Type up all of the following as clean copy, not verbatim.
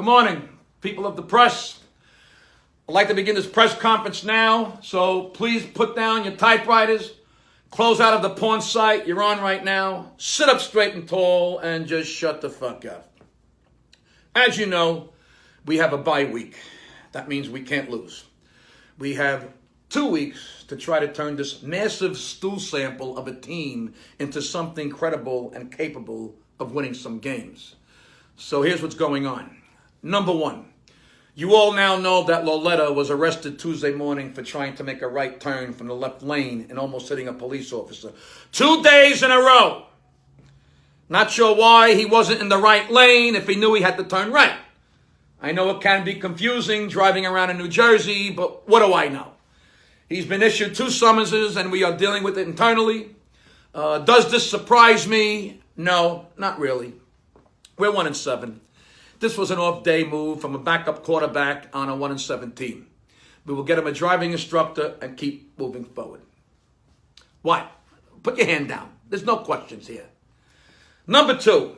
Good morning, people of the press. I'd like to begin this press conference now, so please put down your typewriters, close out of the porn site you're on right now, sit up straight and tall, and just shut the fuck up. As you know, we have a bye week. That means we can't lose. We have 2 weeks to try to turn this massive stool sample of a team into something credible and capable of winning some games. So here's what's going on. Number one, you all now know that Lolita was arrested Tuesday morning for trying to make a right turn from the left lane and almost hitting a police officer. 2 days in a row. Not sure why he wasn't in the right lane if he knew he had to turn right. I know it can be confusing driving around in New Jersey, but what do I know? He's been issued 2 summonses and we are dealing with it internally. Does this surprise me? No, not really. We're 1-7. This was an off-day move from a backup quarterback on a 1-7 team. We will get him a driving instructor and keep moving forward. Why? Put your hand down. There's no questions here. Number 2,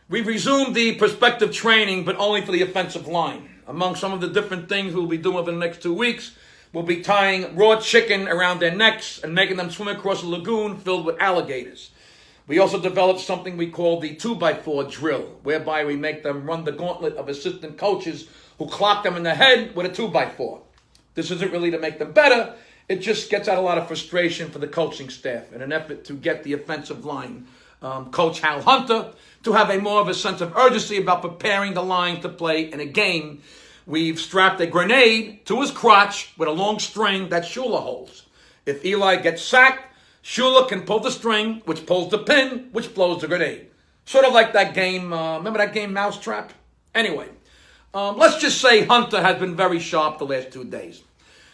we've resumed the prospective training, but only for the offensive line. Among some of the different things we'll be doing over the next 2 weeks, we'll be tying raw chicken around their necks and making them swim across a lagoon filled with alligators. We also developed something we call the 2x4 drill, whereby we make them run the gauntlet of assistant coaches who clock them in the head with a 2x4. This isn't really to make them better. It just gets out a lot of frustration for the coaching staff in an effort to get the offensive line, Coach Hal Hunter, to have more of a sense of urgency about preparing the line to play in a game. We've strapped a grenade to his crotch with a long string that Shula holds. If Eli gets sacked, Shula can pull the string, which pulls the pin, which blows the grenade. Sort of like that game, remember that game Mousetrap? Anyway, let's just say Hunter has been very sharp the last 2 days.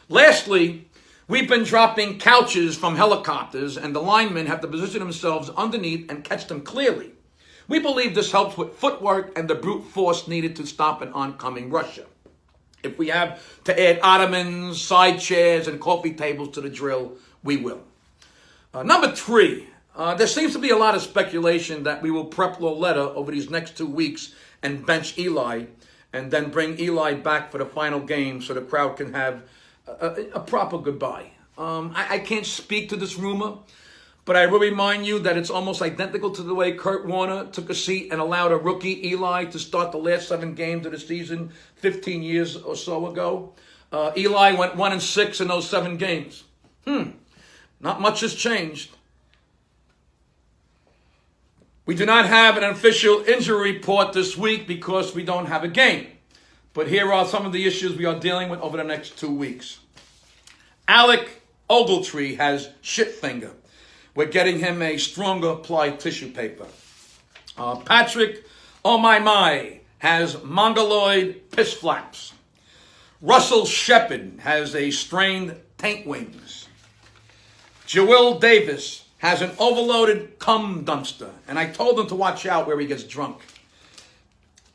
Lastly, we've been dropping couches from helicopters and the linemen have to position themselves underneath and catch them clearly. We believe this helps with footwork and the brute force needed to stop an oncoming rusher. If we have to add ottomans, side chairs, and coffee tables to the drill, we will. Number 3, there seems to be a lot of speculation that we will prep Lolita over these next 2 weeks and bench Eli and then bring Eli back for the final game so the crowd can have a proper goodbye. I can't speak to this rumor, but I will remind you that it's almost identical to the way Kurt Warner took a seat and allowed a rookie Eli to start the last 7 games of the season 15 years or so ago. Eli went 1-6 in those 7 games. Not much has changed. We do not have an official injury report this week because we don't have a game. But here are some of the issues we are dealing with over the next 2 weeks. Alec Ogletree has shit finger. We're getting him a stronger ply tissue paper. Patrick, oh my, has mongoloid piss flaps. Russell Shepard has a strained taint wings. Joel Davis has an overloaded cum dumpster, and I told him to watch out where he gets drunk.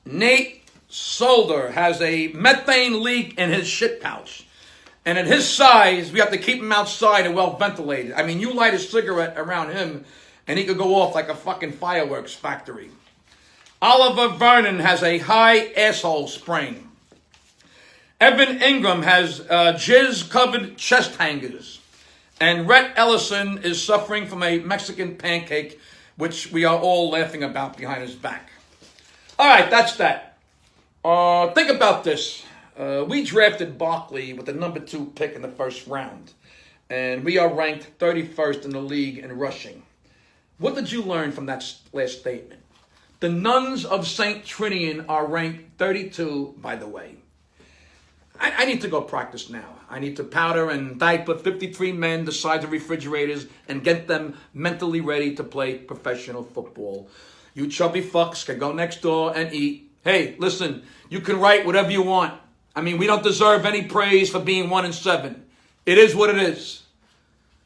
Nate Solder has a methane leak in his shit pouch. And at his size, we have to keep him outside and well ventilated. I mean, you light a cigarette around him, and he could go off like a fucking fireworks factory. Oliver Vernon has a high asshole sprain. Evan Ingram has jizz-covered chest hangers. And Rhett Ellison is suffering from a Mexican pancake, which we are all laughing about behind his back. All right, that's that. Think about this. We drafted Barkley with the number 2 pick in the first round. And we are ranked 31st in the league in rushing. What did you learn from that last statement? The Nuns of St. Trinian are ranked 32, by the way. I need to go practice now. I need to powder and diaper 53 men the size of refrigerators and get them mentally ready to play professional football. You chubby fucks can go next door and eat. Hey, listen, you can write whatever you want. I mean, we don't deserve any praise for being 1-7. It is what it is.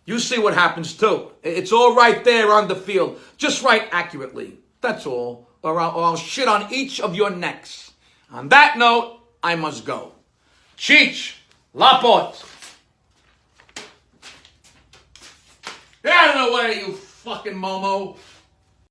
You see what happens too. It's all right there on the field. Just write accurately. That's all. Or I'll shit on each of your necks. On that note, I must go. Cheech, Laporte. Get out of the way, you fucking Momo.